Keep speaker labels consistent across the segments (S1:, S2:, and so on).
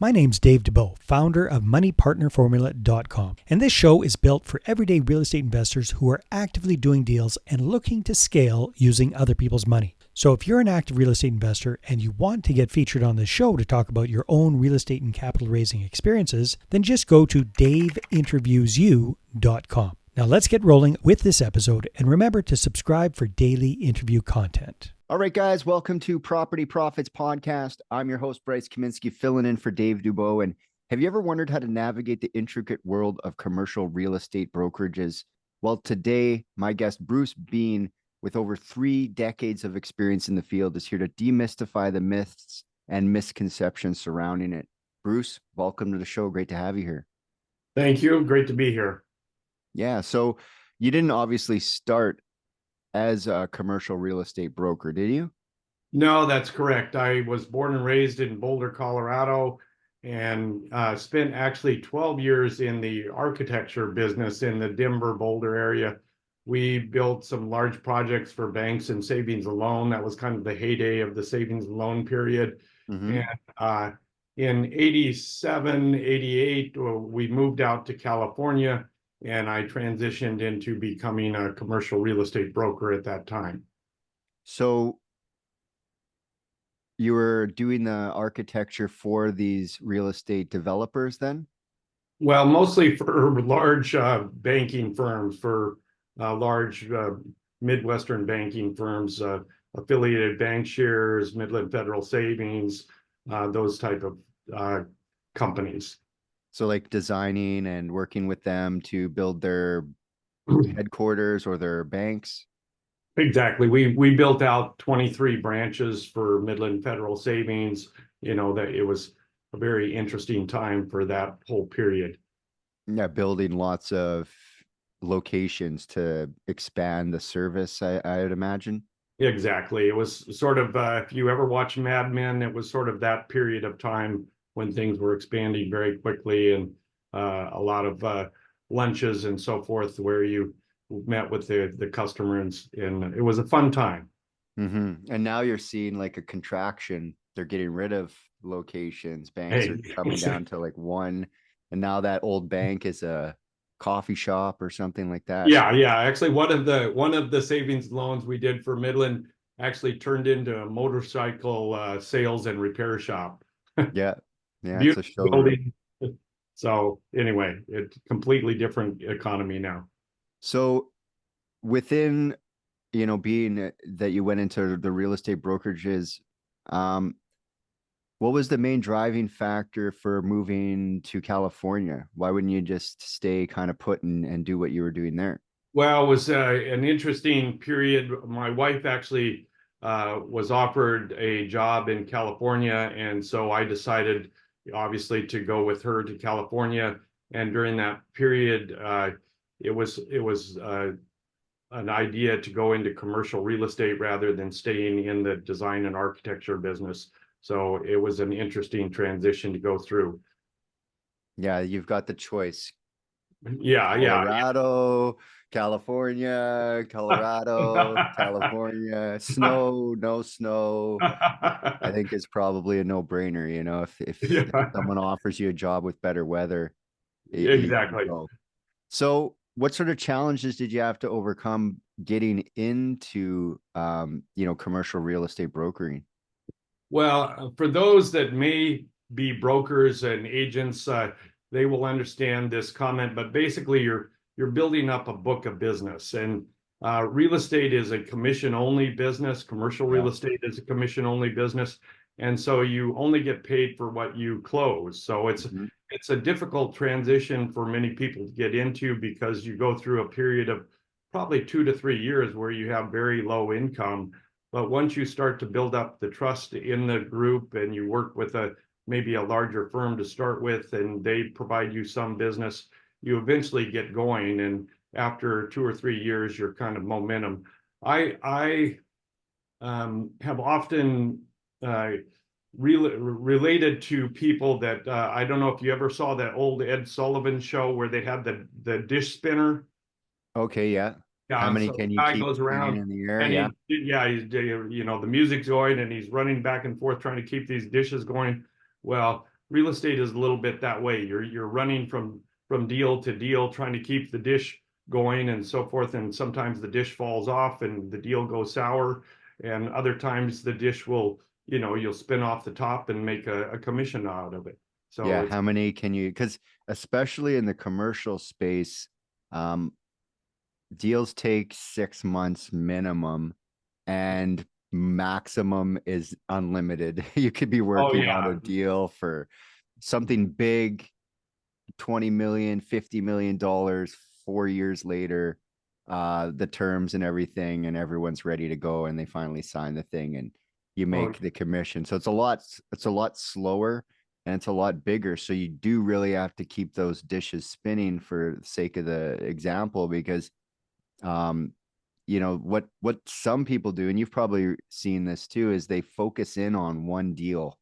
S1: My name's Dave DeBow, founder of MoneyPartnerFormula.com, and this show is built for everyday real estate investors who are actively doing deals and looking to scale using other people's money. So if you're an active real estate investor and you want to get featured on this show to talk about your own real estate and capital raising experiences, then just go to daveinterviewsyou.com. Now let's get rolling with this episode, and remember to subscribe for daily interview content.
S2: All right, guys, welcome to Property Profits Podcast. I'm your host, Bryce Kaminski, filling in for Dave DeBow. And have you ever wondered how to navigate the intricate world of commercial real estate brokerages? Well, today, my guest, Bruce Bean, with over 3 decades of experience in the field, is here to demystify the myths and misconceptions surrounding it. Bruce, welcome to the show. Great to have you here.
S3: Thank you. Great to be here.
S2: Yeah, so you didn't obviously start as a commercial real estate broker, did you?
S3: No, that's correct. I was born and raised in Boulder, Colorado, and spent actually 12 years in the architecture business in the Denver, Boulder area. We built some large projects for banks and savings and loan. That was kind of the heyday of the savings and loan period. And in 87, 88, we moved out to California, and I transitioned into becoming a commercial real estate broker at that time.
S2: So you were doing the architecture for these real estate developers then?
S3: Well, mostly for large banking firms, for large Midwestern banking firms, affiliated bank shares, Midland Federal Savings, those type of companies.
S2: So like designing and working with them to build their headquarters or their banks?
S3: Exactly. We built out 23 branches for Midland Federal Savings. You know, that it was a very interesting time for that whole period.
S2: Yeah, building lots of locations to expand the service, I would imagine.
S3: Exactly. It was sort of, if you ever watch Mad Men, it was sort of that period of time when things were expanding very quickly, and a lot of lunches and so forth where you met with the customer, and it was a fun time.
S2: And now you're seeing like a contraction. They're getting rid of locations. Banks are coming down to like one, and now that old bank is a coffee shop or something like that.
S3: Yeah. Actually, one of the savings loans we did for Midland actually turned into a motorcycle sales and repair shop.
S2: Yeah, it's a showroom.
S3: So anyway, it's completely different economy now.
S2: So within, being that you went into the real estate brokerages, what was the main driving factor for moving to California? Why wouldn't you just stay kind of put and do what you were doing there?
S3: Well, it was an interesting period. My wife actually was offered a job in California, and so I decided, obviously, to go with her to California. And during that period, it was an idea to go into commercial real estate rather than staying in the design and architecture business. So it was an interesting transition to go through.
S2: Yeah, you've got the choice.
S3: Colorado,
S2: California, California, snow, no snow. I think it's probably a no-brainer, if someone offers you a job with better weather.
S3: Exactly.
S2: So what sort of challenges did you have to overcome getting into, commercial real estate brokering?
S3: Well, for those that may be brokers and agents, they will understand this comment, but basically you're building up a book of business, and real estate is a commission-only business. Commercial real estate is a commission-only business, and so you only get paid for what you close. So it's a difficult transition for many people to get into, because you go through a period of probably 2 to 3 years where you have very low income. But once you start to build up the trust in the group, and you work with maybe a larger firm to start with, and they provide you some business, you eventually get going. And after 2 or 3 years, you're kind of momentum. I have often related to people that I don't know if you ever saw that old Ed Sullivan show where they had the dish spinner.
S2: Okay, yeah. How many can you keep
S3: goes around
S2: in the air?
S3: And he's the music's going, and he's running back and forth trying to keep these dishes going. Well, real estate is a little bit that way. You're running from deal to deal, trying to keep the dish going and so forth. And sometimes the dish falls off and the deal goes sour. And other times the dish will, you'll spin off the top and make a commission out of it. So
S2: Yeah,
S3: it's
S2: how many can you, because especially in the commercial space, um, deals take 6 months minimum, and maximum is unlimited. You could be
S3: oh
S2: working on a
S3: yeah,
S2: deal for something big, 20 million, $50 million 4 years later, the terms and everything, and everyone's ready to go, and they finally sign the thing, and you
S3: oh
S2: make the commission. So it's a lot slower, and it's a lot bigger. So you do really have to keep those dishes spinning for the sake of the example, because um what some people do, and you've probably seen this too, is they focus in on one deal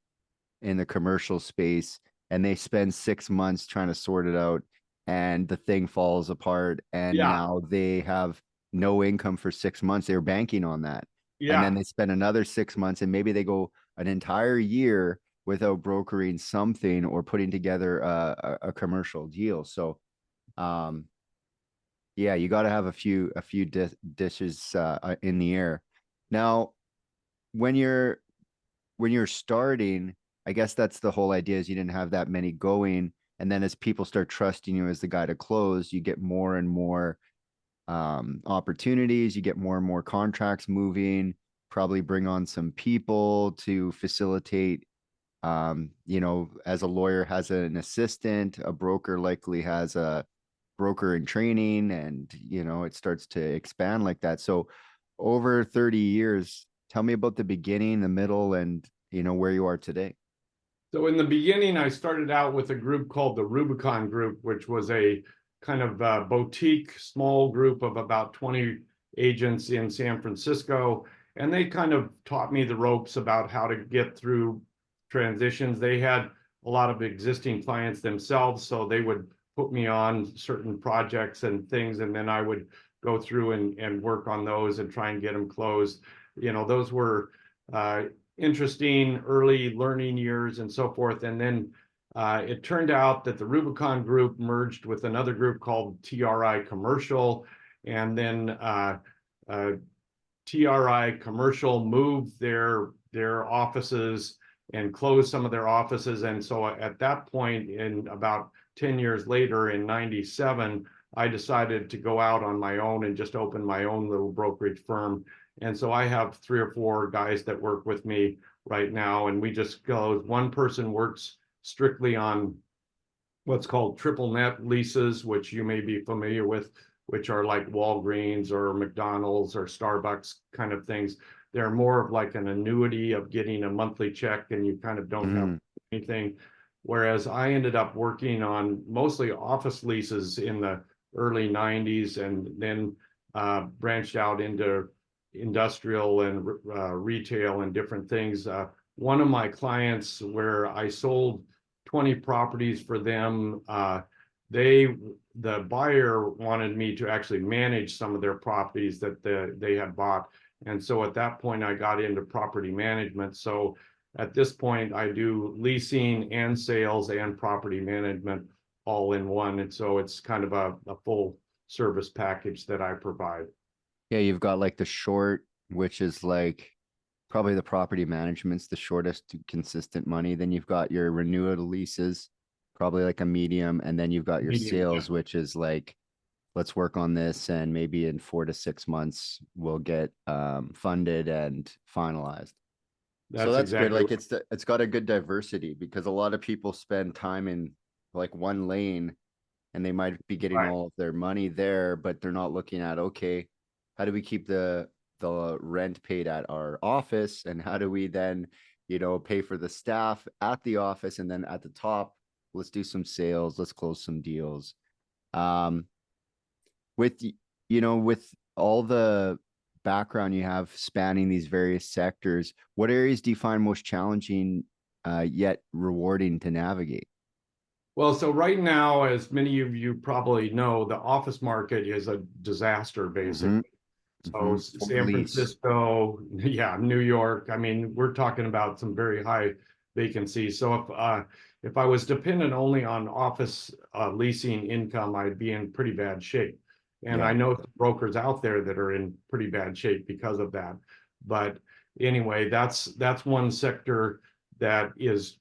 S2: in the commercial space, and they spend 6 months trying to sort it out, and the thing falls apart, and
S3: yeah,
S2: now they have no income for 6 months. They were banking on that, and then
S3: yeah.
S2: they spend another 6 months, and maybe they go an entire year without brokering something or putting together a commercial deal. So um yeah, you got to have a few dishes in the air. Now, when you're starting, I guess that's the whole idea, is you didn't have that many going. And then as people start trusting you as the guy to close, you get more and more opportunities, you get more and more contracts moving, probably bring on some people to facilitate. As a lawyer has an assistant, a broker likely has a broker in training, and it starts to expand like that. So over 30 years, tell me about the beginning, the middle, and where you are today.
S3: So in the beginning, I started out with a group called the Rubicon Group, which was a kind of boutique small group of about 20 agents in San Francisco. And they kind of taught me the ropes about how to get through transitions. They had a lot of existing clients themselves, so they would put me on certain projects and things, and then I would go through and work on those and try and get them closed. Those were uh, interesting early learning years and so forth. And then it turned out that the Rubicon Group merged with another group called TRI Commercial. And then TRI Commercial moved their offices and closed some of their offices. And so at that point, in about 10 years later, in 97, I decided to go out on my own and just open my own little brokerage firm. And so I have 3 or 4 guys that work with me right now, and we just go. One person works strictly on what's called triple net leases, which you may be familiar with, which are like Walgreens or McDonald's or Starbucks kind of things. They're more of like an annuity of getting a monthly check, and you kind of don't have
S2: Mm,
S3: anything. Whereas I ended up working on mostly office leases in the early 90s, and then branched out into industrial and retail and different things. One of my clients, where I sold 20 properties for them, the buyer wanted me to actually manage some of their properties that they had bought. And so at that point, I got into property management. So at this point, I do leasing and sales and property management all in one. And so it's kind of a full service package that I provide.
S2: yeah, you've got like the short, which is like probably the property management's the shortest consistent money. Then you've got your renewal leases, probably like a medium, and then you've got your
S3: Medium, yeah.
S2: sales, which is like, let's work on this, and maybe in 4 to 6 months we'll get funded and finalized. So
S3: That's
S2: that's good.
S3: exactly
S2: Like
S3: right.
S2: it's got a good diversity, because a lot of people spend time in like one lane, and they might be getting
S3: Right.
S2: all of their money there, but they're not looking at, okay, how do we keep the rent paid at our office, and how do we then pay for the staff at the office, and then at the top, let's do some sales, let's close some deals. um with with all the background you have spanning these various sectors, what areas do you find most challenging, yet rewarding to navigate?
S3: Well, so right now, as many of you probably know, the office market is a disaster,
S2: Mm-hmm.
S3: basically. So
S2: Mm-hmm. For
S3: San
S2: lease.
S3: Francisco, yeah, New York. I mean, we're talking about some very high vacancies. So if I was dependent only on office leasing income, I'd be in pretty bad shape. And I
S2: Yeah.
S3: know brokers out there that are in pretty bad shape because of that. But anyway, that's one sector that is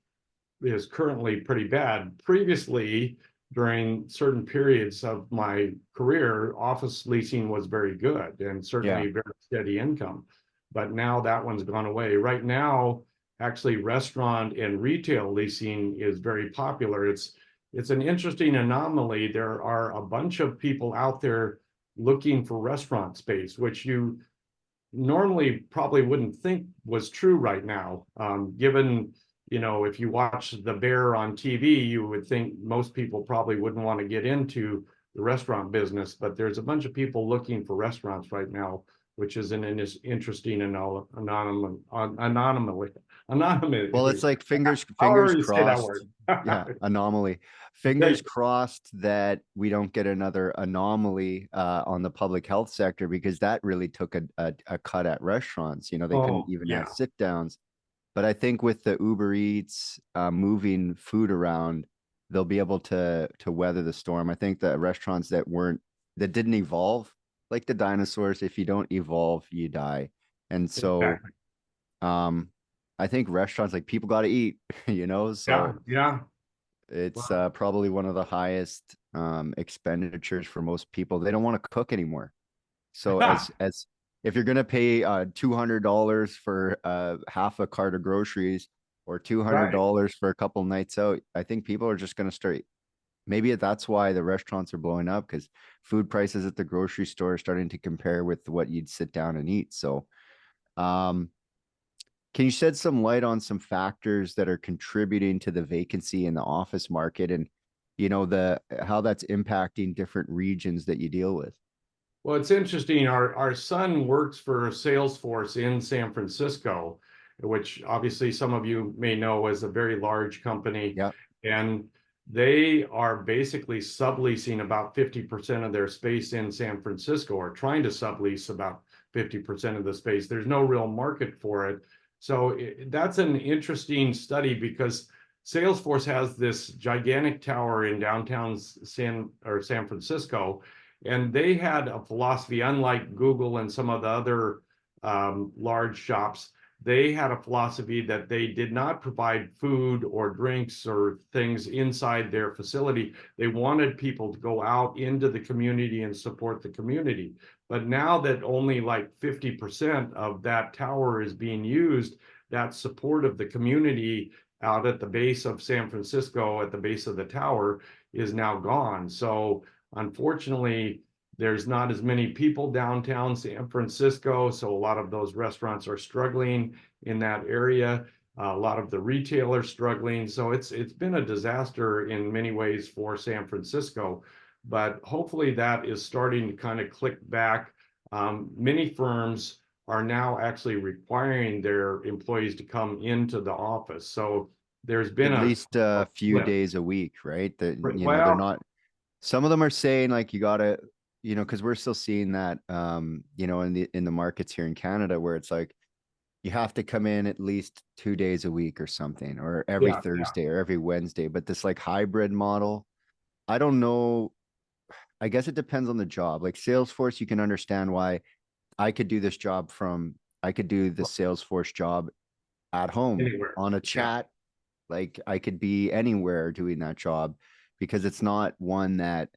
S3: currently pretty bad. Previously, during certain periods of my career, office leasing was very good and
S2: Yeah.
S3: certainly very steady income. But now that one's gone away. Right now, actually, restaurant and retail leasing is very popular. It's an interesting anomaly. There are a bunch of people out there looking for restaurant space, which you normally probably wouldn't think was true right now, given, if you watch The Bear on TV, you would think most people probably wouldn't want to get into the restaurant business, but there's a bunch of people looking for restaurants right now, which is an interesting anomaly.
S2: Well, it's like fingers
S3: However you say that
S2: crossed.
S3: word.
S2: Yeah, anomaly. Fingers crossed that we don't get another anomaly on the public health sector, because that really took a cut at restaurants. They couldn't
S3: Oh,
S2: even
S3: yeah.
S2: have sit downs. But I think with the Uber Eats moving food around, they'll be able to weather the storm. I think the restaurants that didn't evolve, like the dinosaurs, if you don't evolve, you die. And so
S3: Exactly.
S2: um I think restaurants, like, people got to eat,
S3: Yeah,
S2: so
S3: yeah.
S2: it's
S3: Well,
S2: probably one of the highest expenditures for most people. They don't want to cook anymore. So as if you're gonna pay $200 for half a cart of groceries, or two hundred
S3: right.
S2: dollars for a couple nights out, I think people are just gonna start. Maybe that's why the restaurants are blowing up, because food prices at the grocery store are starting to compare with what you'd sit down and eat. So, um, can you shed some light on some factors that are contributing to the vacancy in the office market, and the how that's impacting different regions that you deal with?
S3: Well, it's interesting. Our son works for Salesforce in San Francisco, which obviously some of you may know is a very large company.
S2: Yeah.
S3: And they are basically subleasing about 50% of their space in San Francisco, or trying to sublease about 50% of the space. There's no real market for it. So that's an interesting study, because Salesforce has this gigantic tower in downtown San Francisco, and they had a philosophy, unlike Google and some of the other large shops. They had a philosophy that they did not provide food or drinks or things inside their facility. They wanted people to go out into the community and support the community. But now that only like 50% of that tower is being used, that support of the community out at the base of San Francisco, at the base of the tower, is now gone. So unfortunately, there's not as many people downtown San Francisco, so a lot of those restaurants are struggling in that area. A lot of the retailers struggling. So it's been a disaster in many ways for San Francisco, but hopefully that is starting to kind of click back. Many firms are now actually requiring their employees to come into the office. So there's been
S2: At
S3: a
S2: least a few
S3: flip.
S2: days a week, right? That, they're
S3: Well,
S2: not, some of them are saying, like, you gotta, because we're still seeing that, in the markets here in Canada, where it's like you have to come in at least 2 days a week or something, or every
S3: yeah, yeah.
S2: Thursday or every Wednesday. But this, like, hybrid model, I don't know. I guess it depends on the job. Like Salesforce, you can understand why I could do this job from, I could do the Salesforce job at home
S3: Anywhere.
S2: on a
S3: Yeah.
S2: chat. Like, I could be anywhere doing that job, because it's not one that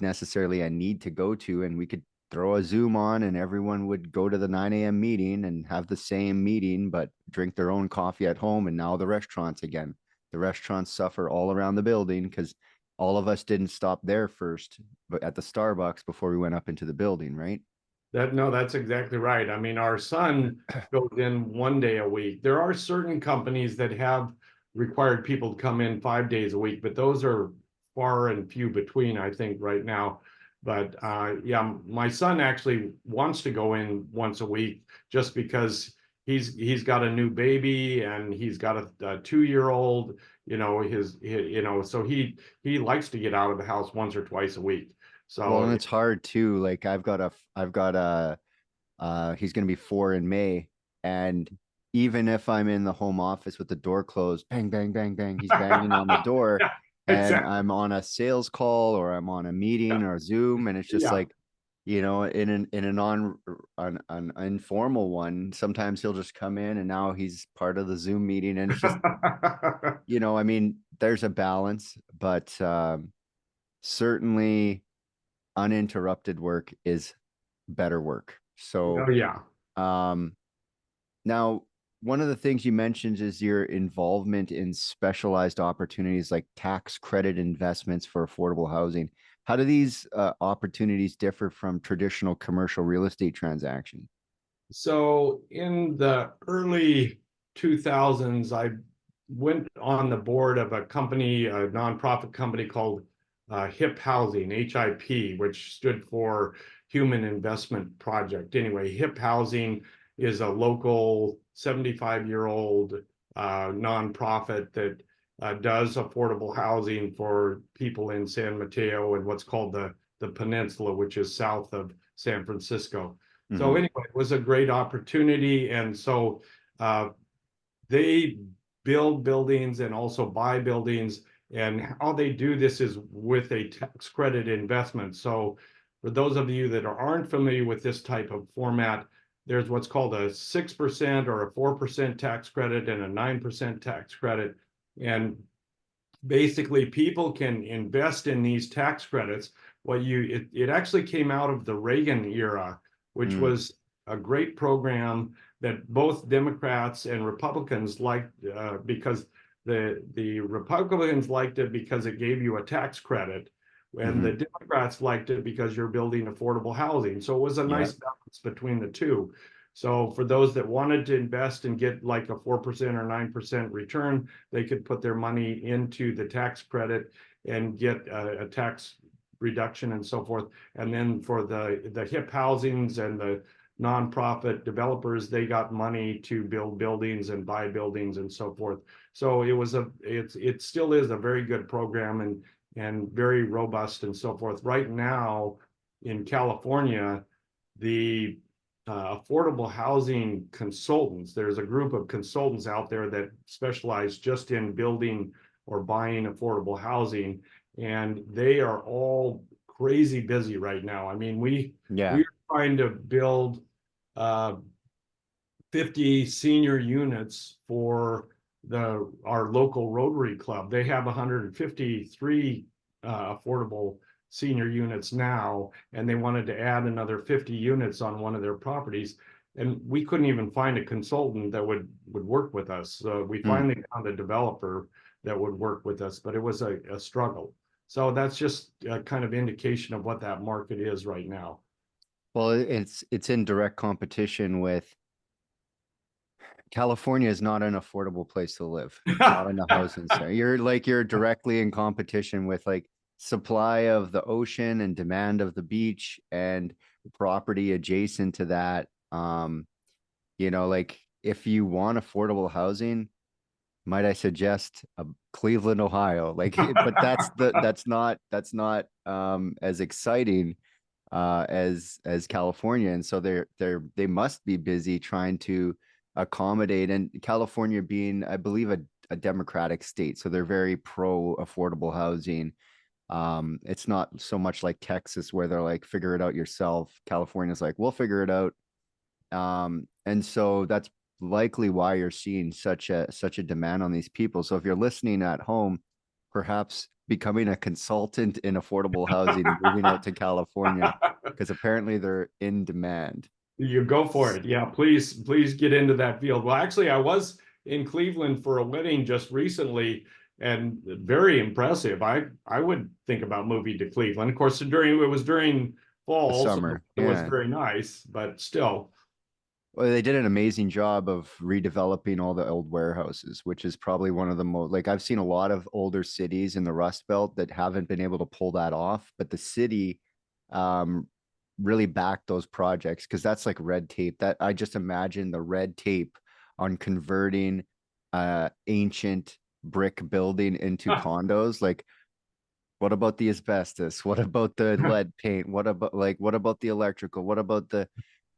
S2: necessarily I need to go to, and we could throw a Zoom on and everyone would go to the 9 a.m. meeting and have the same meeting, but drink their own coffee at home. And now the restaurants again, the restaurants suffer all around the building, because all of us didn't stop there first, but at the Starbucks before we went up into the building, right?
S3: No, that's exactly right. I mean, our son goes in 1 day a week. There are certain companies that have required people to come in 5 days a week, but those are far and few between, I think, right now. But yeah, my son actually wants to go in once a week, just because he's got a new baby and he's got a 2 year old. So he likes to get out of the house once or twice a week.
S2: Well,
S3: So
S2: and it's hard too. Like, I've got a he's going to be 4 in May, and even if I'm in the home office with the door closed, bang, bang, bang, bang, he's banging on the door,
S3: Yeah,
S2: and
S3: exactly.
S2: I'm on a sales call or I'm on a meeting
S3: Yeah,
S2: or Zoom, and it's just
S3: yeah.
S2: like, in a an informal one, sometimes he'll just come in and now he's part of the Zoom meeting, and it's just, I mean, there's a balance, but certainly uninterrupted work is better work.
S3: Oh
S2: So,
S3: yeah.
S2: um, now, one of the things you mentioned is your involvement in specialized opportunities like tax credit investments for affordable housing. How do these opportunities differ from traditional commercial real estate transactions?
S3: So in the early 2000s, I went on the board of a company, a nonprofit company called HIP Housing, HIP, which stood for Human Investment Project. Anyway, HIP Housing is a local 75-year-old nonprofit that does affordable housing for people in San Mateo and what's called the Peninsula, which is south of San Francisco. So
S2: Mm-hmm.
S3: anyway, it was a great opportunity. And so uh, they build buildings and also buy buildings. And how they do this is with a tax credit investment. So for those of you that aren't familiar with this type of format, there's what's called a 6% or a 4% tax credit and a 9% tax credit. And basically people can invest in these tax credits. It actually came out of the Reagan era, which
S2: Mm.
S3: was a great program that both Democrats and Republicans liked, because the Republicans liked it because it gave you a tax credit, and
S2: Mm-hmm.
S3: the Democrats liked it because you're building affordable housing. So it was a
S2: Yeah.
S3: nice balance between the two. So for those that wanted to invest and get like a 4% or 9% return, they could put their money into the tax credit and get a tax reduction and so forth. And then for the HIP housings and the nonprofit developers, they got money to build buildings and buy buildings and so forth. So it still is a very good program and very robust and so forth. Right now in California, the affordable housing consultants. There's a group of consultants out there that specialize just in building or buying affordable housing, and they are all crazy busy right now. I mean,
S2: Yeah.
S3: we're trying to build uh, 50 senior units for our local Rotary Club. They have 153 affordable senior units now, and they wanted to add another 50 units on one of their properties. And we couldn't even find a consultant that would work with us. We
S2: Mm.
S3: finally found a developer that would work with us, but it was a struggle. So that's just a kind of indication of what that market is right now.
S2: Well, it's in direct competition with California is not an affordable place to live, not in the housing center. You're directly in competition with like supply of the ocean and demand of the beach and property adjacent to that. Like if you want affordable housing, might I suggest Cleveland, Ohio? Like, but that's not as exciting as California, and so they must be busy trying to accommodate. And California being, I believe, a democratic state, so they're very pro affordable housing. It's not so much like Texas where they're like figure it out yourself. California's like we'll figure it out. And so that's likely why you're seeing such a demand on these people. So if you're listening at home, perhaps becoming a consultant in affordable housing and moving out to California, because apparently they're in demand.
S3: You go for it. Yeah, please get into that field. Well, actually, I was in Cleveland for a wedding just recently and very impressive. I would think about moving to Cleveland. Of course, it was during
S2: The
S3: fall, so
S2: summer.
S3: it was
S2: Yeah.
S3: very nice, but still.
S2: Well, they did an amazing job of redeveloping all the old warehouses, which is probably one of the most, like I've seen a lot of older cities in the Rust Belt that haven't been able to pull that off, but the city um really backed those projects because that's like red tape. That I just imagine the red tape on converting ancient brick building into condos. Like, what about the asbestos? What about the lead paint? What about the electrical? What about the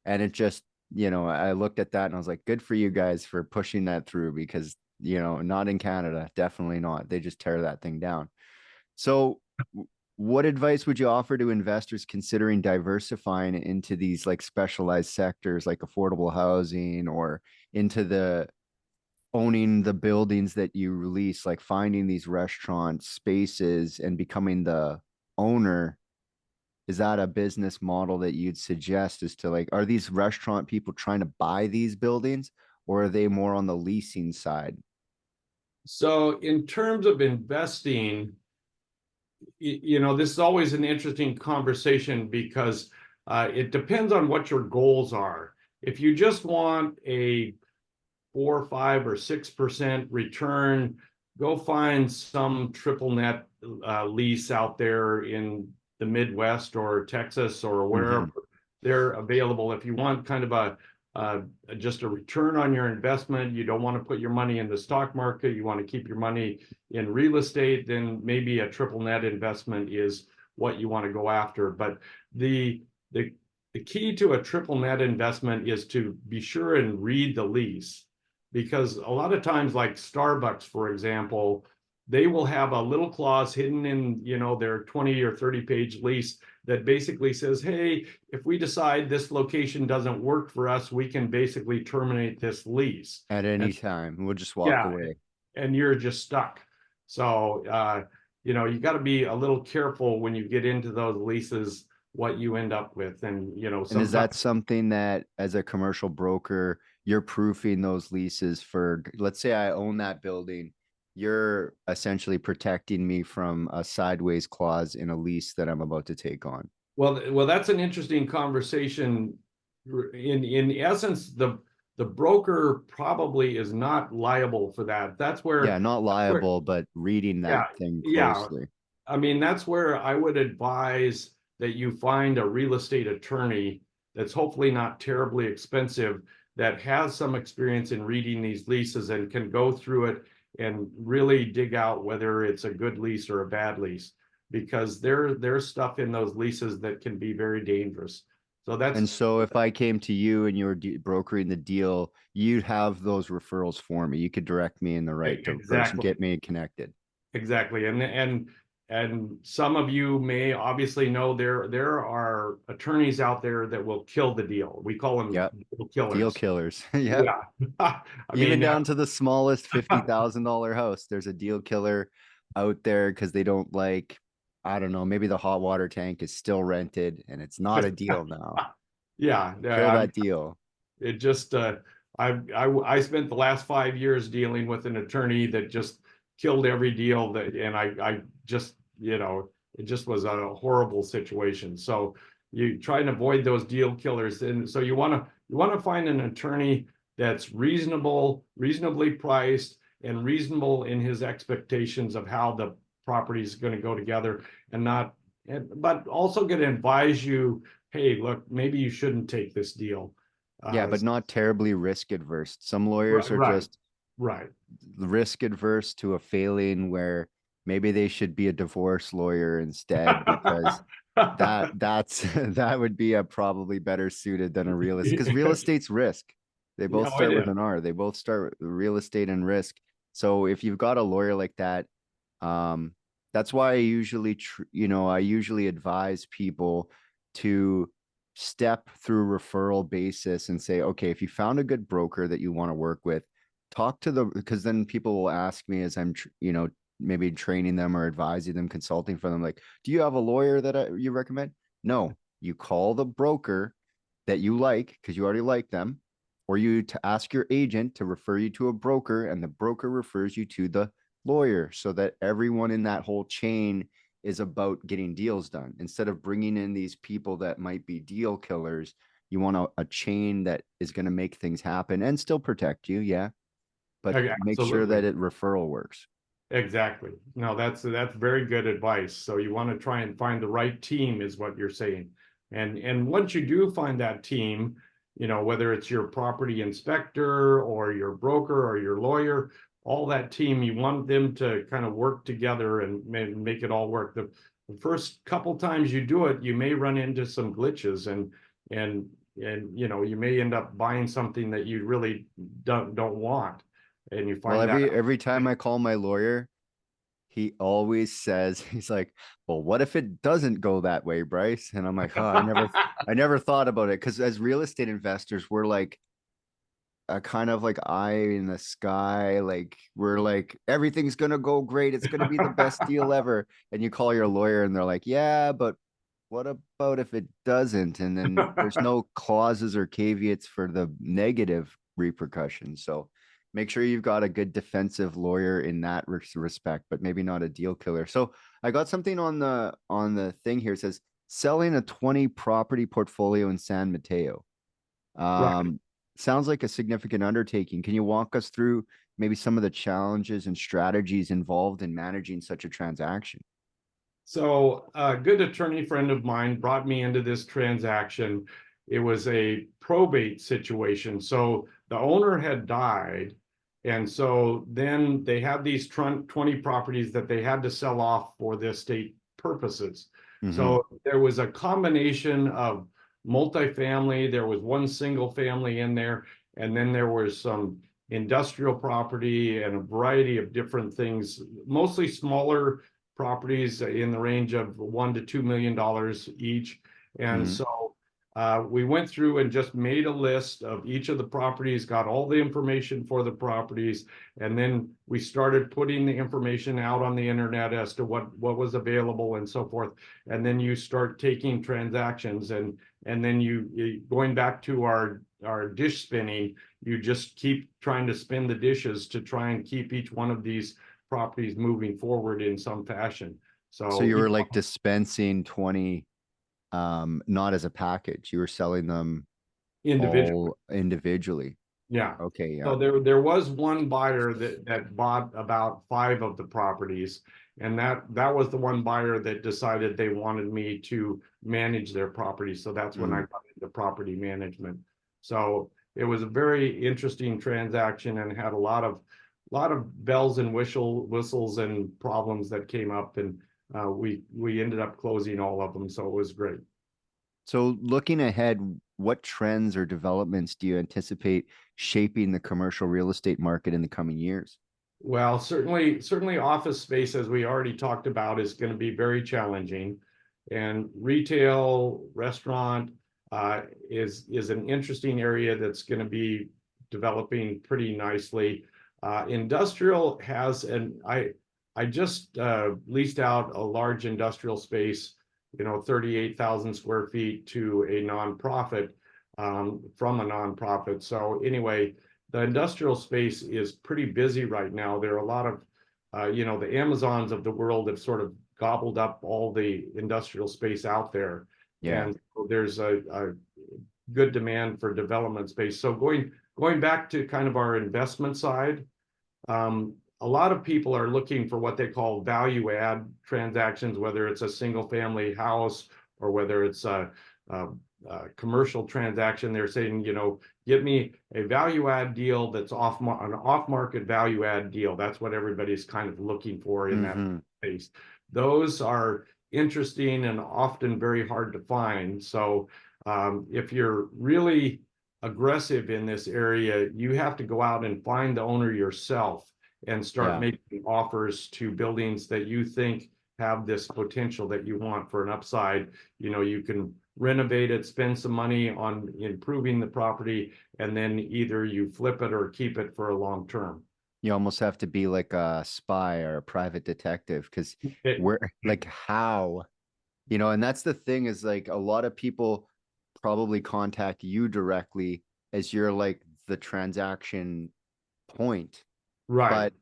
S2: and it just I looked at that and I was like, good for you guys for pushing that through because, not in Canada, definitely not. They just tear that thing down. So, what advice would you offer to investors considering diversifying into these like specialized sectors like affordable housing or into the owning the buildings that you release, like finding these restaurant spaces and becoming the owner? Is that a business model that you'd suggest? Is to like, are these restaurant people trying to buy these buildings or are they more on the leasing side?
S3: So in terms of investing, this is always an interesting conversation because it depends on what your goals are. If you just want a 4, 5, or 6% return, go find some triple net lease out there in the Midwest or Texas or wherever
S2: Mhm.
S3: they're available. If you want kind of just a return on your investment, you don't want to put your money in the stock market, you want to keep your money in real estate, then maybe a triple net investment is what you want to go after. But the the the key to a triple net investment is to be sure and read the lease, because a lot of times, like Starbucks, for example, they will have a little clause hidden in, their 20 or 30-page lease that basically says, hey, if we decide this location doesn't work for us, we can basically terminate this lease.
S2: At any
S3: And
S2: time, we'll just walk
S3: yeah,
S2: away.
S3: and you're just stuck. So, you got to be a little careful when you get into those leases, what you end up with. And,
S2: And is
S3: sometimes,
S2: that something that, as a commercial broker, you're proofing those leases for? Let's say I own that building, you're essentially protecting me from a sideways clause in a lease that I'm about to take on.
S3: well, that's an interesting conversation. In essence, the broker probably is not liable for that.
S2: Yeah, not
S3: That's where,
S2: liable, but reading that
S3: yeah,
S2: thing
S3: yeah.
S2: closely.
S3: I mean, that's where I would advise that you find a real estate attorney that's hopefully not terribly expensive, that has some experience in reading these leases and can go through it and really dig out whether it's a good lease or a bad lease, because there's stuff in those leases that can be very dangerous. So
S2: And
S3: that's
S2: so if I came to you and you were brokering the deal, you'd have those referrals for me. You could direct me in the right person,
S3: exactly.
S2: get me connected.
S3: Exactly. And some of you may obviously know there are attorneys out there that will kill the deal. We call them
S2: Yep.
S3: deal
S2: Deal
S3: killers.
S2: killers. Yep.
S3: Yeah. I
S2: Even
S3: mean,
S2: down to the smallest $50,000 house. There's a deal killer out there because they don't like, I don't know, maybe the hot water tank is still rented and it's not a deal now.
S3: yeah,
S2: Kill
S3: yeah,
S2: that deal.
S3: it just I spent the last 5 years dealing with an attorney that just killed every deal that, and I just, it just was a horrible situation. So you try and avoid those deal killers, and so you want to find an attorney that's reasonably priced and reasonable in his expectations of how the property is going to go together, and not but also going to advise you, hey, look, maybe you shouldn't take this deal.
S2: Yeah,
S3: uh,
S2: but not terribly risk adverse. Some lawyers
S3: right,
S2: are
S3: right,
S2: just
S3: right.
S2: risk adverse to a failing where maybe they should be a divorce lawyer instead because that's that would be a probably better suited than a realist because real estate's risk. They both
S3: No, it
S2: start with
S3: is.
S2: an R. They both start with real estate and risk. So if you've got a lawyer like that, um, that's why I usually advise people to step through referral basis and say, okay, if you found a good broker that you want to work with, talk to the, because then people will ask me as I'm maybe training them or advising them, consulting for them, like, do you have a lawyer that you recommend? No, you call the broker that you like because you already like them, or you to ask your agent to refer you to a broker and the broker refers you to the lawyer, so that everyone in that whole chain is about getting deals done instead of bringing in these people that might be deal killers. You want a chain that is going to make things happen and still protect you, yeah, but make sure that
S3: Absolutely.
S2: it referral works.
S3: Exactly. No, that's very good advice. So you want to try and find the right team, is what you're saying. And once you do find that team, whether it's your property inspector or your broker or your lawyer, all that team, you want them to kind of work together and make it all work. The first couple times you do it, you may run into some glitches, and and you may end up buying something that you really don't want, and you
S2: Well,
S3: find that out.
S2: every time I call my lawyer, he always says, he's like, well, what if it doesn't go that way, Bryce? And I'm like, oh, I never thought about it. Because as real estate investors, we're like a kind of like eye in the sky. Like we're like, everything's gonna go great. It's gonna be the best deal ever. And you call your lawyer and they're like, yeah, but what about if it doesn't? And then there's no clauses or caveats for the negative repercussions. So make sure you've got a good defensive lawyer in that respect, but maybe not a deal killer. So I got something on the thing here. It says selling a 20 property portfolio in San Mateo.
S3: Right.
S2: Um, sounds like a significant undertaking. Can you walk us through maybe some of the challenges and strategies involved in managing such a transaction?
S3: So a good attorney friend of mine brought me into this transaction. It was a probate situation. So the owner had died. And so then they had these 20 properties that they had to sell off for the estate purposes.
S2: Mm-hmm.
S3: So there was a combination of multifamily, there was one single family in there, and then there was some industrial property and a variety of different things, mostly smaller properties in the range of $1 to $2 million each. And
S2: Mm-hmm.
S3: so we went through and just made a list of each of the properties, got all the information for the properties, and then we started putting the information out on the internet as to what was available and so forth. And then you start taking transactions, and then you going back to our dish spinning, you just keep trying to spin the dishes to try and keep each one of these properties moving forward in some fashion.
S2: So
S3: So
S2: you were like dispensing 20, not as a package. You were selling them
S3: individually,
S2: all individually.
S3: yeah.
S2: Okay, yeah.
S3: So there was one buyer that bought about 5 of the properties, and that was the one buyer that decided they wanted me to manage their property. So that's when I
S2: Mm.
S3: got into property management. So it was a very interesting transaction and had a lot of bells and whistles and problems that came up, and we ended up closing all of them. So it was great.
S2: So looking ahead, what trends or developments do you anticipate shaping the commercial real estate market in the coming years?
S3: Well, certainly office space, as we already talked about, is going to be very challenging. And retail, restaurant is an interesting area that's going to be developing pretty nicely. Industrial has, and I just leased out a large industrial space, 38,000 square feet to a nonprofit, from a nonprofit. So anyway, the industrial space is pretty busy right now. There are a lot of, the Amazons of the world have sort of gobbled up all the industrial space out there.
S2: Yeah.
S3: And so there's a good demand for development space. So going back to kind of our investment side, a lot of people are looking for what they call value add transactions, whether it's a single family house or whether it's a commercial transaction. They're saying, give me a value add deal that's an off market value add deal. That's what everybody's kind of looking for in that
S2: Mm-hmm.
S3: space. Those are interesting and often very hard to find. So if you're really aggressive in this area, you have to go out and find the owner yourself and start
S2: Yeah.
S3: making offers to buildings that you think have this potential that you want for an upside. You can renovate it, spend some money on improving the property, and then either you flip it or keep it for a long term.
S2: You almost have to be like a spy or a private detective because
S3: It,
S2: we're like, how, and that's the thing is like a lot of people probably contact you directly as you're like the transaction point,
S3: right,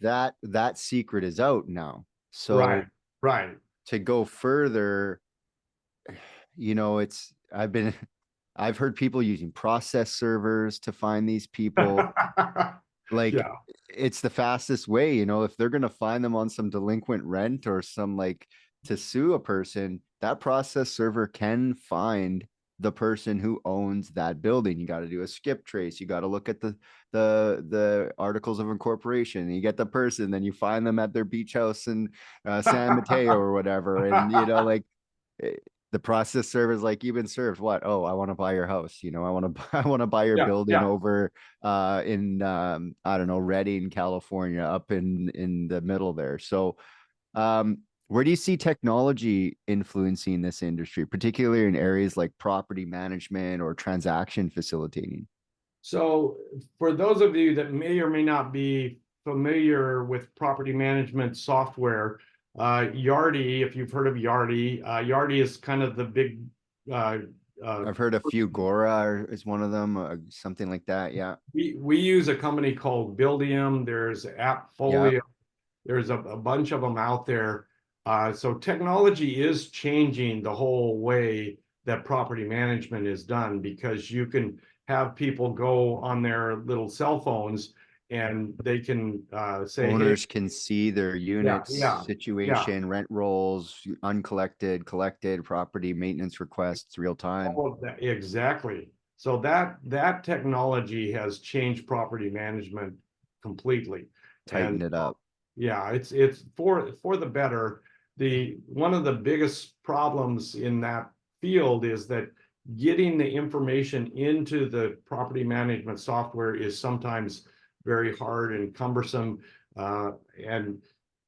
S2: but that secret is out now.
S3: right,
S2: So
S3: right,
S2: to go further, it's I've heard people using process servers to find these people.
S3: right.
S2: Like
S3: Yeah.
S2: it's the fastest way, if they're going to find them on some delinquent rent or some like to sue a person, that process server can find the person who owns that building. You got to do a skip trace. You got to look at the articles of incorporation. You get the person, then you find them at their beach house in San Mateo or whatever, and like the process server is like, you've been served what? Oh, I want to buy your house. You know, I want to I want to buy your
S3: Yeah,
S2: building
S3: yeah.
S2: over in I don't know, Redding, California, up in the middle there. So where do you see technology influencing this industry, particularly in areas like property management or transaction facilitating?
S3: So for those of you that may or may not be familiar with property management software, Yardi, if you've heard of Yardi, Yardi is kind of the big uh, uh,
S2: I've heard a few. Gora is one of them, something like that. Yeah.
S3: we use a company called Buildium. There's
S2: Yeah.
S3: Appfolio. There's a bunch of them out there. So technology is changing the whole way that property management is done, because you can have people go on their little cell phones and they can say, hey,
S2: Owners can see their
S3: yeah,
S2: units,
S3: yeah, yeah.
S2: situation, rent rolls, uncollected, collected, property maintenance requests, real time.
S3: All of that, exactly. So that technology has changed property management completely.
S2: Tighten
S3: And
S2: it up.
S3: yeah, it's for the better. The one of the biggest problems in that field is that getting the information into the property management software is sometimes very hard and cumbersome. And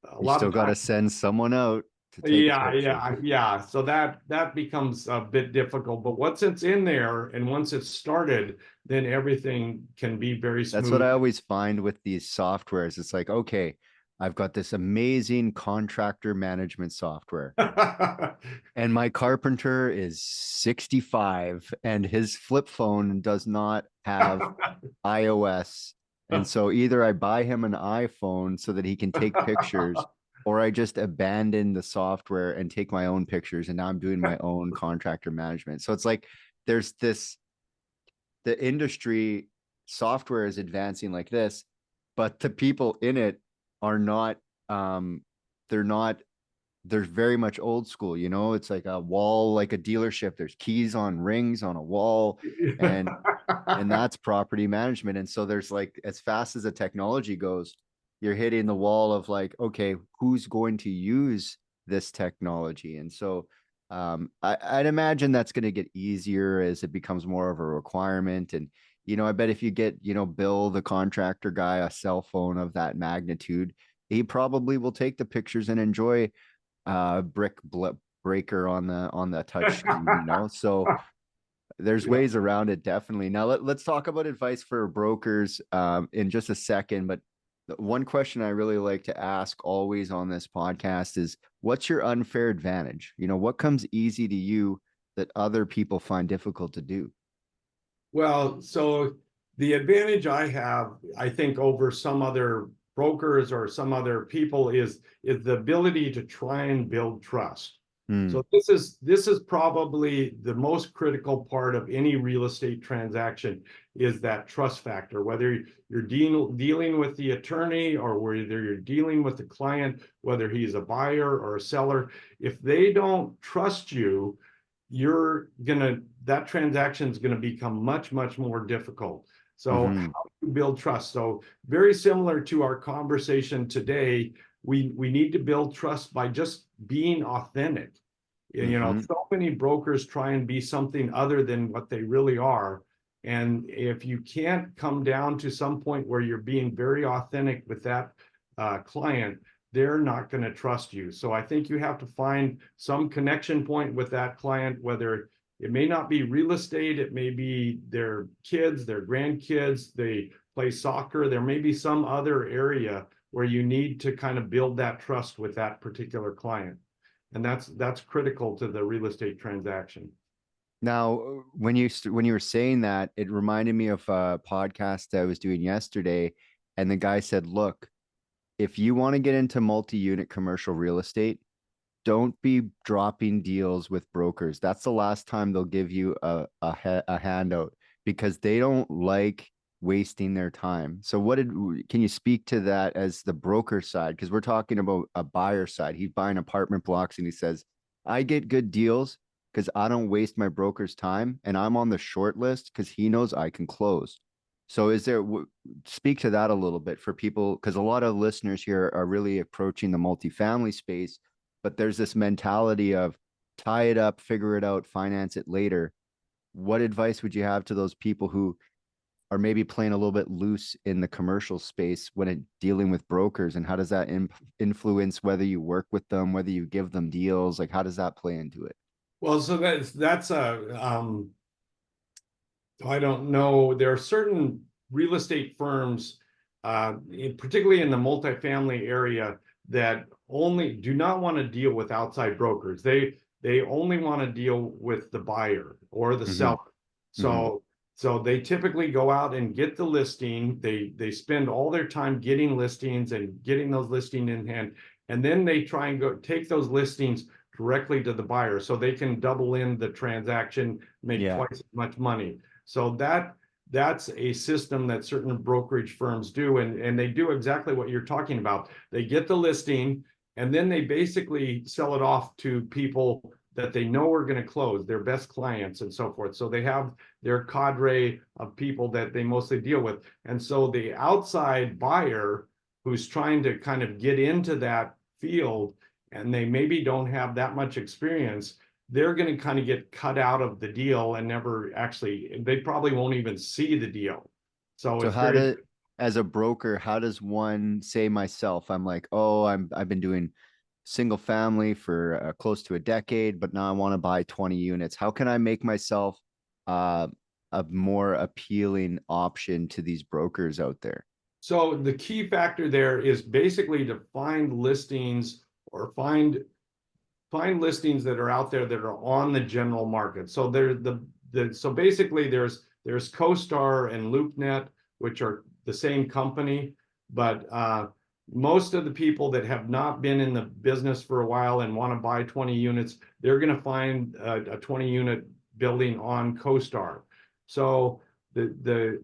S3: a
S2: You
S3: lot
S2: still
S3: of
S2: got to
S3: times,
S2: send someone out to take a
S3: yeah,
S2: picture.
S3: yeah. So that becomes a bit difficult. But once it's in there and once it's started, then everything can be very
S2: That's what
S3: smooth.
S2: I always find with these softwares. It's like, okay, I've got this amazing contractor management software, and my carpenter is 65 and his flip phone does not have iOS. And so either I buy him an iPhone so that he can take pictures, or I just abandon the software and take my own pictures. And now I'm doing my own contractor management. So it's like there's this, the industry software is advancing like this, but the people in it are not, they're not, they're very much old school, you know, it's like a wall, like a dealership. There's keys on rings on a wall, and that's property management. And so there's like, as fast as the technology goes, you're hitting the wall of like, okay, who's going to use this technology? And so I'd imagine that's going to get easier as it becomes more of a requirement. And, you know, I bet if you get, you know, Bill, the contractor guy, a cell phone of that magnitude, he probably will take the pictures and enjoy breaker on the touch screen, you know? So there's
S3: Yeah.
S2: ways around it, definitely. Now let's talk about advice for brokers in just a second. But one question I really like to ask always on this podcast is, what's your unfair advantage? You know, what comes easy to you that other people find difficult to do?
S3: Well, so the advantage I have, I think, over some other brokers or some other people is the ability to try and build trust.
S2: Hmm.
S3: So this is probably the most critical part of any real estate transaction, is that trust factor. Whether you're dealing with the attorney or whether you're dealing with the client, whether he's a buyer or a seller, if they don't trust you, that transaction is gonna become much, much more difficult. So
S2: Mm-hmm.
S3: how do you build trust? So very similar to our conversation today, we need to build trust by just being authentic. You know,
S2: Mm-hmm.
S3: so many brokers try and be something other than what they really are. And if you can't come down to some point where you're being very authentic with that client, they're not going to trust you. So I think you have to find some connection point with that client, whether it may not be real estate, it may be their kids, their grandkids, they play soccer, there may be some other area where you need to kind of build that trust with that particular client. And that's critical to the real estate transaction.
S2: Now, when you were saying that, it reminded me of a podcast I was doing yesterday, and the guy said, "Look, if you want to get into multi-unit commercial real estate, don't be dropping deals with brokers. That's the last time they'll give you a handout, because they don't like wasting their time." So can you speak to that as the broker side? Because we're talking about a buyer side. He's buying apartment blocks and he says, I get good deals because I don't waste my broker's time, and I'm on the short list because he knows I can close. So speak to that a little bit for people, because a lot of listeners here are really approaching the multifamily space, but there's this mentality of, tie it up, figure it out, finance it later. What advice would you have to those people who are maybe playing a little bit loose in the commercial space when dealing with brokers, and how does that influence whether you work with them, whether you give them deals? Like, how does that play into it?
S3: Well, so that's a I don't know. There are certain real estate firms, particularly in the multifamily area, that only do not want to deal with outside brokers. They only want to deal with the buyer or the
S2: Mm-hmm.
S3: seller.
S2: Mm-hmm.
S3: So they typically go out and get the listing. They spend all their time getting listings and getting those listings in hand, and then they try and go take those listings directly to the buyer so they can double in the transaction, make
S2: Yeah.
S3: twice as much money. So that's a system that certain brokerage firms do, and they do exactly what you're talking about. They get the listing, and then they basically sell it off to people that they know are going to close, their best clients and so forth. So they have their cadre of people that they mostly deal with. And so the outside buyer who's trying to kind of get into that field and they maybe don't have that much experience, they're going to kind of get cut out of the deal and never actually, they probably won't even see the deal. So
S2: So
S3: it's very,
S2: as a broker, how does one, say myself, I'm like, oh, I've been doing single family for close to a decade, but now I want to buy 20 units. How can I make myself uh, a more appealing option to these brokers out there?
S3: so the key factor there is basically to find listings or find listings that are out there that are on the general market. So so basically there's CoStar and LoopNet, which are the same company, but most of the people that have not been in the business for a while and want to buy 20 units, they're going to find a 20 unit building on CoStar. So the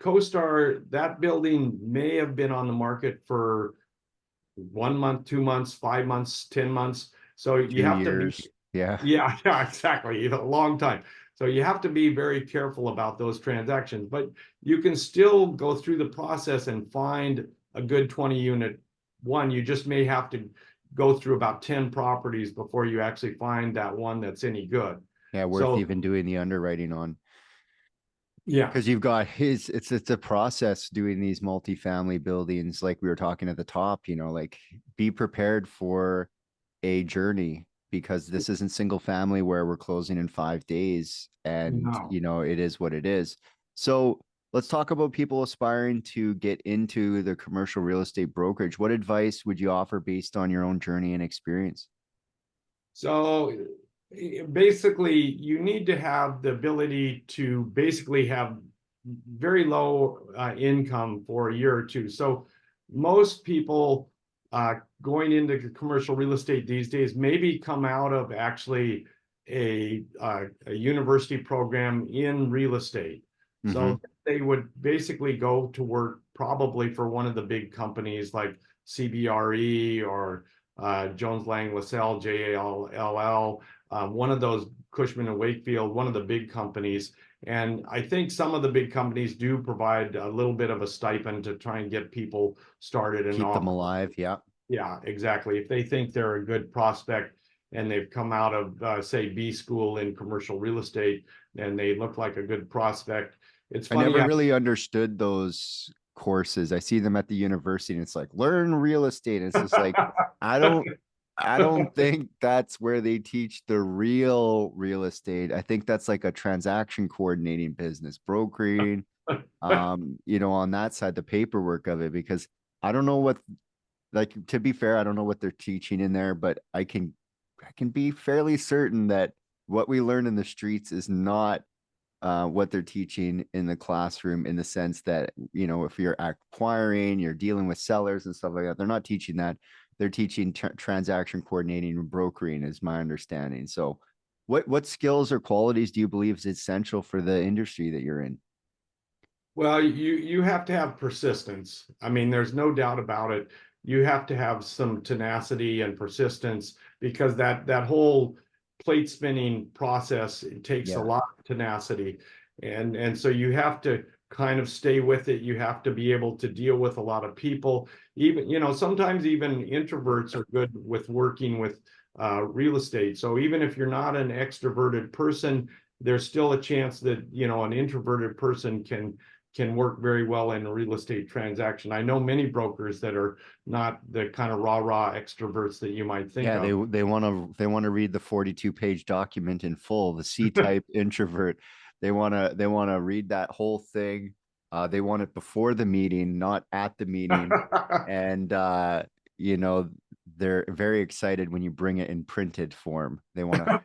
S3: CoStar, that building may have been on the market for 1 month, 2 months, 5 months, 10 months. So you
S2: Two
S3: have to be,
S2: years. Yeah.
S3: yeah, yeah, exactly, a long time. So you have to be very careful about those transactions, but you can still go through the process and find a good 20 unit one. You just may have to go through about 10 properties before you actually find that one that's any good.
S2: Yeah. Worth
S3: So
S2: even doing the underwriting on.
S3: yeah,
S2: Because you've got it's a process doing these multifamily buildings, like we were talking at the top, like be prepared for a journey, because this isn't single family where we're closing in 5 days, and
S3: no.
S2: it is what it is. So let's talk about people aspiring to get into the commercial real estate brokerage. What advice would you offer based on your own journey and experience?
S3: So basically, you need to have the ability to basically have very low income for a year or two. So most people going into commercial real estate these days maybe come out of actually a university program in real estate.
S2: Mm-hmm.
S3: So they would basically go to work probably for one of the big companies like CBRE or Jones Lang LaSalle, JLL, one of those Cushman and Wakefield, one of the big companies. And I think some of the big companies do provide a little bit of a stipend to try and get people started and
S2: Keep them
S3: off.
S2: alive. Yeah.
S3: Yeah, exactly. If they think they're a good prospect and they've come out of, say, B school in commercial real estate and they look like a good prospect, it's
S2: I
S3: funny
S2: never
S3: how.
S2: really understood those courses. I see them at the university and it's like learn real estate. And it's just like I don't I don't think that's where they teach the real estate. I think that's like a transaction coordinating business, brokering, on that side, the paperwork of it, because I don't know what, like, to be fair, I don't know what they're teaching in there, but I can be fairly certain that what we learn in the streets is not what they're teaching in the classroom, in the sense that, if you're acquiring, you're dealing with sellers and stuff like that, they're not teaching that. They're teaching transaction coordinating and brokering, is my understanding. So what skills or qualities do you believe is essential for the industry that you're in?
S3: Well, you have to have persistence. I mean, there's no doubt about it. You have to have some tenacity and persistence because that whole plate spinning process, it takes a
S2: Yeah.
S3: lot of tenacity. And so you have to kind of stay with it. You have to be able to deal with a lot of people. even, sometimes even introverts are good with working with real estate. So even if you're not an extroverted person, there's still a chance that, an introverted person can work very well in a real estate transaction. I know many brokers that are not the kind of rah-rah extroverts that you might think
S2: Yeah,
S3: of.
S2: they want to read the 42-page document in full. The C-type introvert, they want to read that whole thing. They want it before the meeting, not at the meeting. And you know, they're very excited when you bring it in printed form. They want to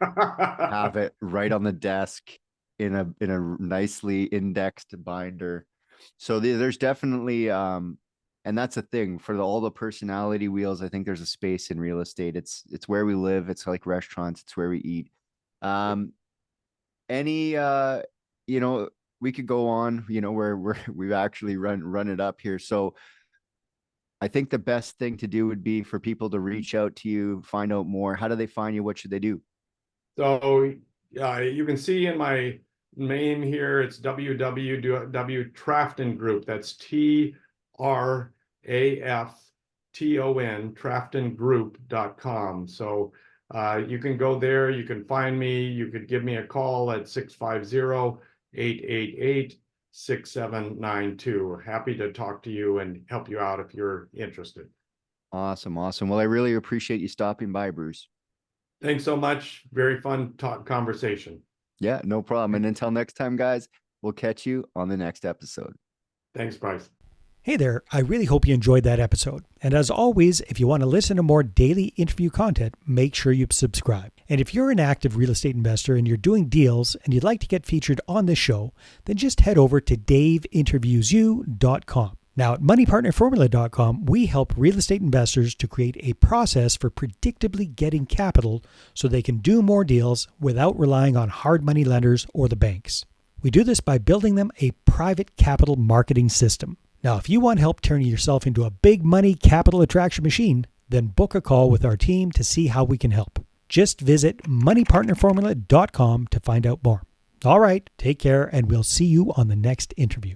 S2: have it right on the desk in a nicely indexed binder. So there's definitely and that's a thing for all the personality wheels. I think there's a space in real estate. It's where we live. It's like restaurants. It's where we eat. Um, any you know, we could go on. Where we've actually run it up here. So I think the best thing to do would be for people to reach out to you, find out more. How do they find you? What should they do?
S3: So you can see in my name here, it's www Trafton Group. That's TRAFTON, TraftonGroup.com. So you can go there, you can find me, you could give me a call at 650-888-6792. Happy to talk to you and help you out if you're interested.
S2: Awesome. Well, I really appreciate you stopping by, Bruce.
S3: Thanks so much. Very fun conversation.
S2: Yeah, no problem. And until next time, guys, we'll catch you on the next episode.
S3: Thanks, Bryce.
S1: Hey there, I really hope you enjoyed that episode. And as always, if you want to listen to more daily interview content, make sure you subscribe. And if you're an active real estate investor and you're doing deals and you'd like to get featured on this show, then just head over to daveinterviewyou.com. Now at moneypartnerformula.com, we help real estate investors to create a process for predictably getting capital so they can do more deals without relying on hard money lenders or the banks. We do this by building them a private capital marketing system. Now, if you want help turning yourself into a big money capital attraction machine, then book a call with our team to see how we can help. Just visit moneypartnerformula.com to find out more. All right, take care, and we'll see you on the next interview.